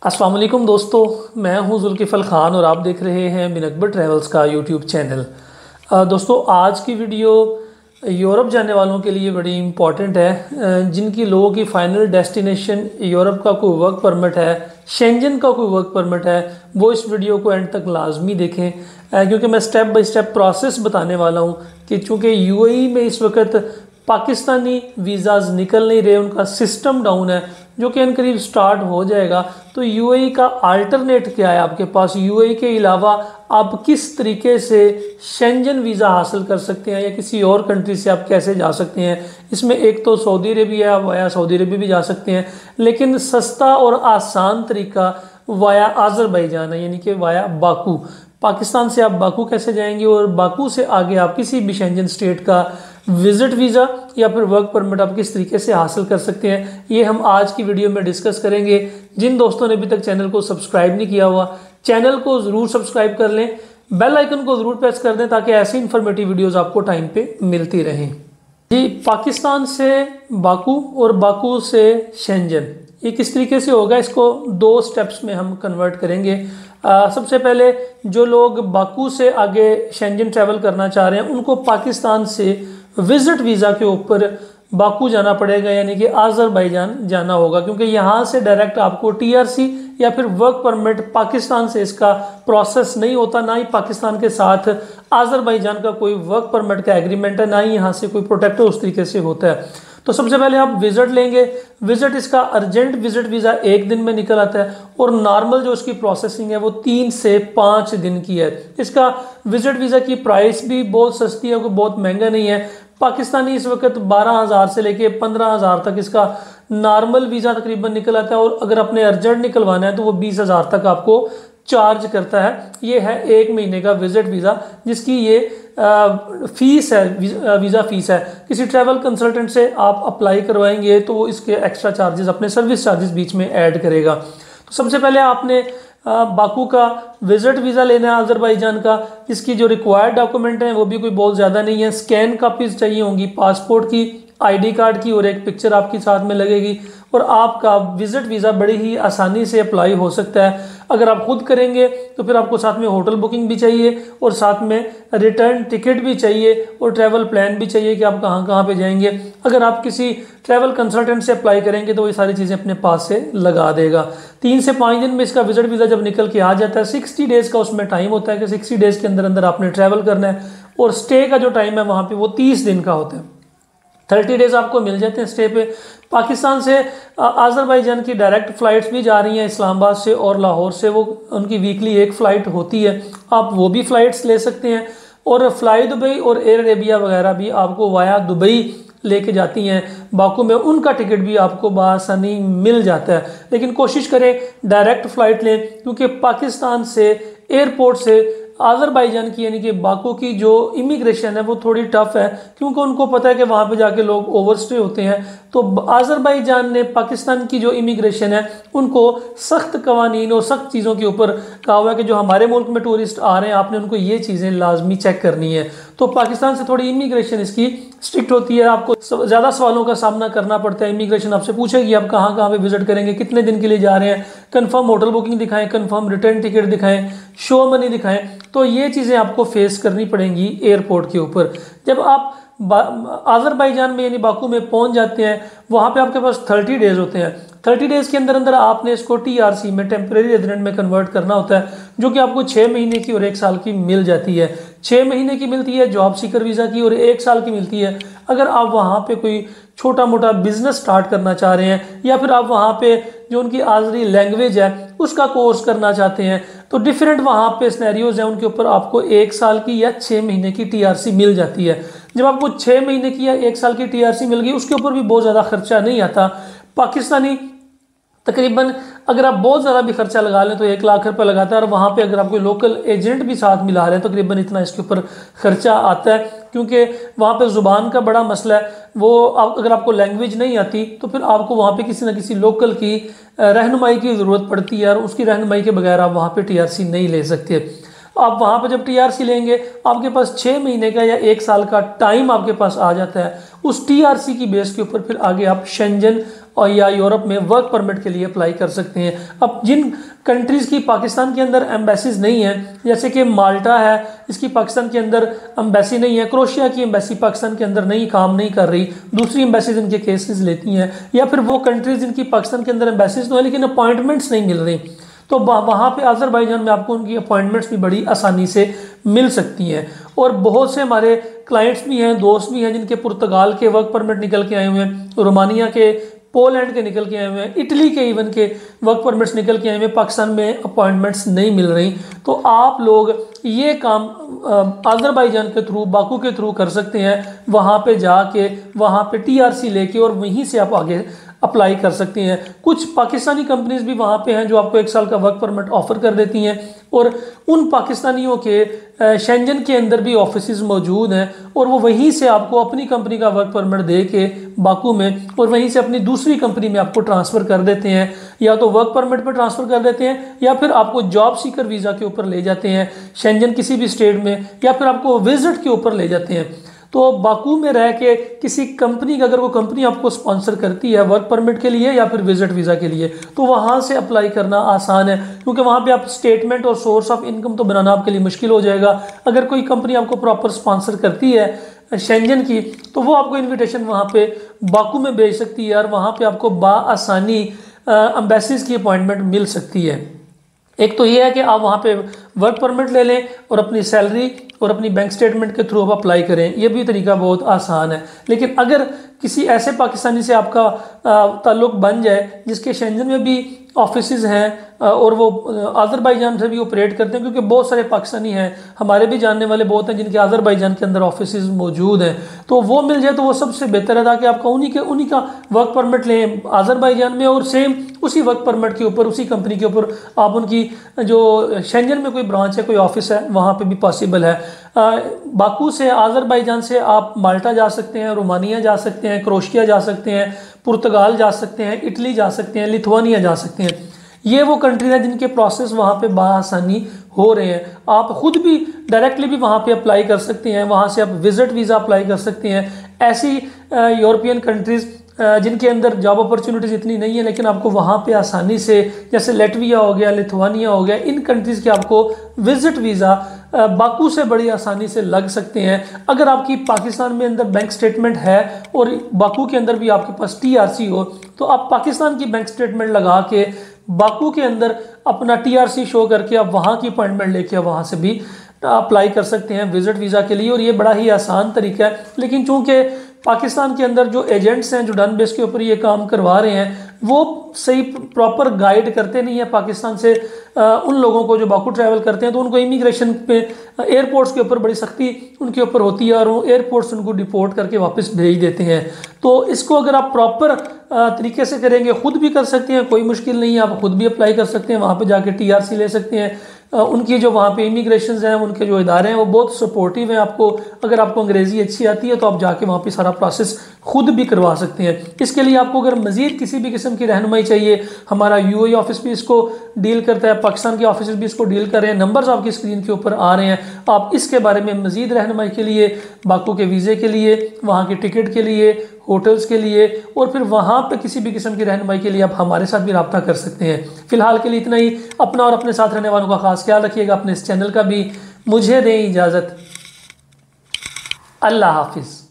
अस्सलाम वालेकुम दोस्तों, मैं हूं जुल्किफ़ल ख़ान और आप देख रहे हैं बिन अकबर ट्रैवल्स का यूट्यूब चैनल। दोस्तों, आज की वीडियो यूरोप जाने वालों के लिए बड़ी इम्पॉर्टेंट है। जिनकी लोगों की फ़ाइनल डेस्टिनेशन यूरोप का कोई वर्क परमिट है, शेंजन का कोई वर्क परमिट है, वो इस वीडियो को एंड तक लाजमी देखें, क्योंकि मैं स्टेप बाय स्टेप प्रोसेस बताने वाला हूँ कि चूँकि यूएई में इस वक्त पाकिस्तानी वीज़ाज़ निकल नहीं रहे, उनका सिस्टम डाउन है, जो कि करीब स्टार्ट हो जाएगा। तो यूएई का अल्टरनेट क्या है आपके पास, यूएई के अलावा आप किस तरीके से शेंजन वीज़ा हासिल कर सकते हैं या किसी और कंट्री से आप कैसे जा सकते हैं। इसमें एक तो सऊदी अरेबिया, आप वाया सऊदी अरेबिया भी जा सकते हैं, लेकिन सस्ता और आसान तरीका वाया आज़रबाईजान है, यानी कि वाया बाकू। पाकिस्तान से आप बाकू कैसे जाएंगे और बाकू से आगे आप किसी भी शेंजन स्टेट का विजिट वीज़ा या फिर वर्क परमिट आप किस तरीके से हासिल कर सकते हैं, ये हम आज की वीडियो में डिस्कस करेंगे। जिन दोस्तों ने अभी तक चैनल को सब्सक्राइब नहीं किया हुआ, चैनल को ज़रूर सब्सक्राइब कर लें, बेल आइकन को ज़रूर प्रेस कर दें ताकि ऐसी इन्फॉर्मेटिव वीडियोज़ आपको टाइम पे मिलती रहें। जी, पाकिस्तान से बाकू और बाकू से शेंजन, ये किस तरीके से होगा, इसको दो स्टेप्स में हम कन्वर्ट करेंगे। सबसे पहले जो लोग बाकू से आगे शेंजन ट्रैवल करना चाह रहे हैं, उनको पाकिस्तान से विजिट वीज़ा के ऊपर बाकू जाना पड़ेगा, यानी कि आज़रबाईजान जाना होगा, क्योंकि यहाँ से डायरेक्ट आपको टीआरसी या फिर वर्क परमिट पाकिस्तान से इसका प्रोसेस नहीं होता, ना ही पाकिस्तान के साथ आज़रबाईजान का कोई वर्क परमिट का एग्रीमेंट है, ना ही यहाँ से कोई प्रोटेक्टर उस तरीके से होता है। तो सबसे पहले आप विजिट लेंगे। विजिट, इसका अर्जेंट विजिट वीज़ा 1 दिन में निकल आता है और नॉर्मल जो इसकी प्रोसेसिंग है वो 3 से 5 दिन की है। इसका विजिट वीज़ा की प्राइस भी बहुत सस्ती है, कोई बहुत महंगा नहीं है। पाकिस्तानी इस वक्त 12,000 से लेके 15,000 तक इसका नॉर्मल वीज़ा तकरीबन निकल आता है, और अगर अपने अर्जेंट निकलवाना है तो वो 20,000 तक आपको चार्ज करता है। ये है 1 महीने का विजिट वीज़ा, जिसकी ये फीस है, वीज़ा फीस है। किसी ट्रैवल कंसल्टेंट से आप अप्लाई करवाएंगे तो वो इसके एक्स्ट्रा चार्जेस, अपने सर्विस चार्जेस बीच में ऐड करेगा। तो सबसे पहले आपने बाकू का विजिट वीज़ा लेना है आज़रबाईजान का। इसकी जो रिक्वायर्ड डॉक्यूमेंट हैं वो भी कोई बहुत ज़्यादा नहीं है। स्कैन कापीज़ चाहिए होंगी पासपोर्ट की, आईडी कार्ड की, और एक पिक्चर आपकी साथ में लगेगी, और आपका विजिट वीज़ा बड़ी ही आसानी से अप्लाई हो सकता है। अगर आप खुद करेंगे तो फिर आपको साथ में होटल बुकिंग भी चाहिए और साथ में रिटर्न टिकट भी चाहिए और ट्रैवल प्लान भी चाहिए कि आप कहाँ कहाँ पे जाएंगे। अगर आप किसी ट्रैवल कंसल्टेंट से अप्लाई करेंगे तो ये सारी चीज़ें अपने पास से लगा देगा। 3 से 5 दिन में इसका विजिट वीज़ा जब निकल के आ जाता है, 60 डेज़ का उसमें टाइम होता है कि 60 डेज़ के अंदर अंदर आपने ट्रैवल करना है, और स्टे का जो टाइम है वहाँ पर वो 30 दिन का होता है। 30 डेज़ आपको मिल जाते हैं स्टे पे। पाकिस्तान से आज़रबाईजान की डायरेक्ट फ़्लाइट्स भी जा रही हैं इस्लामाबाद से और लाहौर से, वो उनकी वीकली एक फ़्लाइट होती है, आप वो भी फ़्लाइट्स ले सकते हैं। और फ्लाई दुबई और एयर अरेबिया वगैरह भी आपको वाया दुबई लेके जाती हैं बाकू में, उनका टिकट भी आपको बआसानी मिल जाता है। लेकिन कोशिश करें डायरेक्ट फ़्लाइट लें, क्योंकि पाकिस्तान से एयरपोर्ट से आज़रबाईजान की यानी कि बाकू की जो इमिग्रेशन है वो थोड़ी टफ है, क्योंकि उनको पता है कि वहाँ पे जाके लोग ओवरस्टे होते हैं। तो आज़रबाईजान ने पाकिस्तान की जो इमिग्रेशन है उनको सख्त कवानीन और सख्त चीज़ों के ऊपर कहा हुआ है कि जो हमारे मुल्क में टूरिस्ट आ रहे हैं आपने उनको ये चीज़ें लाजमी चेक करनी है। तो पाकिस्तान से थोड़ी इमिग्रेशन इसकी स्ट्रिक्ट होती है, आपको ज़्यादा सवालों का सामना करना पड़ता है। इमिग्रेशन आपसे पूछेगी आप कहाँ कहाँ पे विजिट करेंगे, कितने दिन के लिए जा रहे हैं, कंफर्म होटल बुकिंग दिखाएं, कंफर्म रिटर्न टिकट दिखाएं, शो मनी दिखाएं। तो ये चीज़ें आपको फेस करनी पड़ेंगी एयरपोर्ट के ऊपर। जब आप आज़रबाईजान में यानी बाकू में पहुंच जाते हैं, वहाँ पे आपके पास 30 डेज़ होते हैं। 30 डेज़ के अंदर अंदर आपने इसको टीआरसी में, टेम्परेरी रेजिडेंट में कन्वर्ट करना होता है, जो कि आपको 6 महीने की और 1 साल की मिल जाती है। 6 महीने की मिलती है जॉब सीकर वीज़ा की, और 1 साल की मिलती है अगर आप वहाँ पे कोई छोटा मोटा बिजनेस स्टार्ट करना चाह रहे हैं, या फिर आप वहाँ पे जो उनकी आज़री लैंग्वेज है उसका कोर्स करना चाहते हैं। तो डिफरेंट वहाँ पे सिनेरियोज हैं, उनके ऊपर आपको 1 साल की या 6 महीने की टीआरसी मिल जाती है। जब आपको 6 महीने की या 1 साल की टीआरसी मिल गई, उसके ऊपर भी बहुत ज़्यादा खर्चा नहीं आता। पाकिस्तानी तकरीबन अगर आप बहुत ज़्यादा भी खर्चा लगा लें तो 1 लाख रुपये लगाता है, और वहाँ पे अगर आप कोई लोकल एजेंट भी साथ मिला रहे हैं तो तकरीबन इतना इसके ऊपर खर्चा आता है, क्योंकि वहाँ पे ज़ुबान का बड़ा मसला है। वो अगर आपको लैंग्वेज नहीं आती तो फिर आपको वहाँ पे किसी न किसी लोकल की रहनुमाई की ज़रूरत पड़ती है, और उसकी रहनुमाई के बगैर आप वहाँ पे टीआरसी नहीं ले सकते। आप वहाँ पर जब टीआरसी लेंगे आपके पास 6 महीने का या 1 साल का टाइम आपके पास आ जाता है। उस टीआरसी की बेस के ऊपर फिर आगे आप शेंजन और या यूरोप में वर्क परमिट के लिए अप्लाई कर सकते हैं। अब जिन कंट्रीज़ की पाकिस्तान के अंदर एम्बेसीज नहीं है, जैसे कि माल्टा है, इसकी पाकिस्तान के अंदर एम्बेसी नहीं है, क्रोशिया की एम्बेसी पाकिस्तान के अंदर नहीं काम नहीं कर रही, दूसरी एम्बेसीज इनके केसेस लेती हैं, या फिर वो कंट्रीज़ जिनकी पाकिस्तान के अंदर एम्बेसीज तो है लेकिन अपॉइंटमेंट्स नहीं मिल रही, तो वहाँ पे अज़रबैजान में आपको उनकी अपॉइंटमेंट्स भी बड़ी आसानी से मिल सकती हैं। और बहुत से हमारे क्लाइंट्स भी हैं, दोस्त भी हैं जिनके पुर्तगाल के वर्क परमिट निकल के आए हुए हैं, रोमानिया के, पोलैंड के निकल के आए हुए हैं, इटली के इवन के वर्क परमिट्स निकल के आए हुए हैं, पाकिस्तान में अपॉइंटमेंट्स नहीं मिल रही। तो आप लोग ये काम अज़रबैजान के थ्रू, बाकू के थ्रू कर सकते हैं, वहाँ पे जाके वहाँ पे TRC लेके और वहीं से आप आगे अप्लाई कर सकते हैं। कुछ पाकिस्तानी कंपनीज भी वहाँ पे हैं जो आपको 1 साल का वर्क परमिट ऑफर कर देती हैं, और उन पाकिस्तानियों के शेंजन के अंदर भी ऑफिसेज मौजूद हैं, और वो वहीं से आपको अपनी कंपनी का वर्क परमिट दे के बाकू में, और वहीं से अपनी दूसरी कंपनी में आपको ट्रांसफ़र कर देते हैं, या तो वर्क परमिट पर ट्रांसफ़र कर देते हैं, या फिर आपको जॉब सीकर वीज़ा के ऊपर ले जाते हैं शेंजन किसी भी स्टेट में, या फिर आपको विजिट के ऊपर ले जाते हैं। तो बाकू में रह के किसी कंपनी का, अगर वो कंपनी आपको स्पॉन्सर करती है वर्क परमिट के लिए या फिर विजिट वीज़ा के लिए, तो वहाँ से अप्लाई करना आसान है, क्योंकि वहाँ पे आप स्टेटमेंट और सोर्स ऑफ इनकम तो बनाना आपके लिए मुश्किल हो जाएगा। अगर कोई कंपनी आपको प्रॉपर स्पॉन्सर करती है शेंजन की, तो वो आपको इन्विटेशन वहाँ पे बाकू में भेज सकती है, और वहाँ पर आपको बाआसानी एम्बेसीज की अपॉइंटमेंट मिल सकती है। एक तो ये है कि आप वहाँ पे वर्क परमिट ले लें और अपनी सैलरी और अपनी बैंक स्टेटमेंट के थ्रू आप अप्लाई करें, ये भी तरीका बहुत आसान है। लेकिन अगर किसी ऐसे पाकिस्तानी से आपका ताल्लुक़ बन जाए जिसके शेंजन में भी ऑफिसेज हैं और वो अज़रबैजान से भी ऑपरेट करते हैं, क्योंकि बहुत सारे पाकिस्तानी हैं, हमारे भी जानने वाले बहुत हैं जिनके अज़रबैजान के अंदर ऑफिसेज मौजूद हैं, तो वो मिल जाए तो वो सबसे बेहतर है, ताकि आपका उन्हीं का वर्क परमिट लें अज़रबैजान में, और सेम उसी वर्क परमिट के ऊपर, उसी कंपनी के ऊपर आप उनकी जो शेंजन में कोई ब्रांच है, कोई ऑफिस है, वहाँ पे भी पॉसिबल है। बाकू से, अज़रबैजान से आप माल्टा जा सकते हैं, रोमानिया जा सकते हैं, क्रोशिया जा सकते हैं, पुर्तगाल जा सकते हैं, इटली जा सकते हैं, लिथुआनिया जा सकते हैं। ये वो कंट्री है जिनके प्रोसेस वहाँ पे बाआसानी हो रहे हैं। आप खुद भी डायरेक्टली भी वहाँ पे अप्लाई कर सकते हैं, वहाँ से आप विजिट वीज़ा अप्लाई कर सकते हैं। ऐसी यूरोपियन कंट्रीज़ जिनके अंदर जॉब अपॉर्चुनिटीज़ इतनी नहीं है, लेकिन आपको वहाँ पे आसानी से, जैसे लैटविया हो गया, लिथुआनिया हो गया, इन कंट्रीज़ के आपको विजिट वीज़ा बाकू से बड़ी आसानी से लग सकते हैं। अगर आपकी पाकिस्तान में अंदर बैंक स्टेटमेंट है और बाकू के अंदर भी आपके पास TRC हो, तो आप पाकिस्तान की बैंक स्टेटमेंट लगा के बाकू के अंदर अपना TRC शो करके आप वहाँ की अपॉइंटमेंट लेके वहाँ से भी अप्लाई कर सकते हैं विजिट वीज़ा के लिए, और ये बड़ा ही आसान तरीका है। लेकिन चूँकि पाकिस्तान के अंदर जो एजेंट्स हैं जो डन बेस के ऊपर ये काम करवा रहे हैं, वो सही प्रॉपर गाइड करते नहीं है पाकिस्तान से उन लोगों को जो बाकू ट्रैवल करते हैं, तो उनको इमिग्रेशन पे एयरपोर्ट्स के ऊपर बड़ी सख्ती उनके ऊपर होती है, और वो एयरपोर्ट्स उनको डिपोर्ट करके वापस भेज देते हैं। तो इसको अगर आप प्रॉपर तरीके से करेंगे, खुद भी कर सकते हैं, कोई मुश्किल नहीं है, आप खुद भी अप्लाई कर सकते हैं, वहाँ पर जाके TRC ले सकते हैं। उनकी जो वहाँ पे इमिग्रेशन हैं, उनके जो इदारे हैं वो बहुत सपोर्टिव हैं आपको। अगर आपको अंग्रेज़ी अच्छी आती है तो आप जाके वहाँ पे सारा प्रोसेस खुद भी करवा सकते हैं। इसके लिए आपको अगर मज़ीद किसी भी किस्म की रहनुमाई चाहिए, हमारा UAE ऑफिस भी इसको डील करता है, पाकिस्तान के ऑफिस भी इसको डील कर रहे हैं, नंबर्स आपकी स्क्रीन के ऊपर आ रहे हैं। आप इसके बारे में मज़ीद रहनुमाई के लिए, बाकू के वीज़े के लिए, वहाँ की टिकट के लिए, होटल्स के लिए, और फिर वहाँ पे किसी भी किस्म की रहनुमाई के लिए आप हमारे साथ भी रब्ता कर सकते हैं। फ़िलहाल के लिए इतना ही। अपना और अपने साथ रहने वालों का ख़ास ख्याल रखिएगा, अपने इस चैनल का भी। मुझे दें इजाज़त। अल्लाह हाफिज़।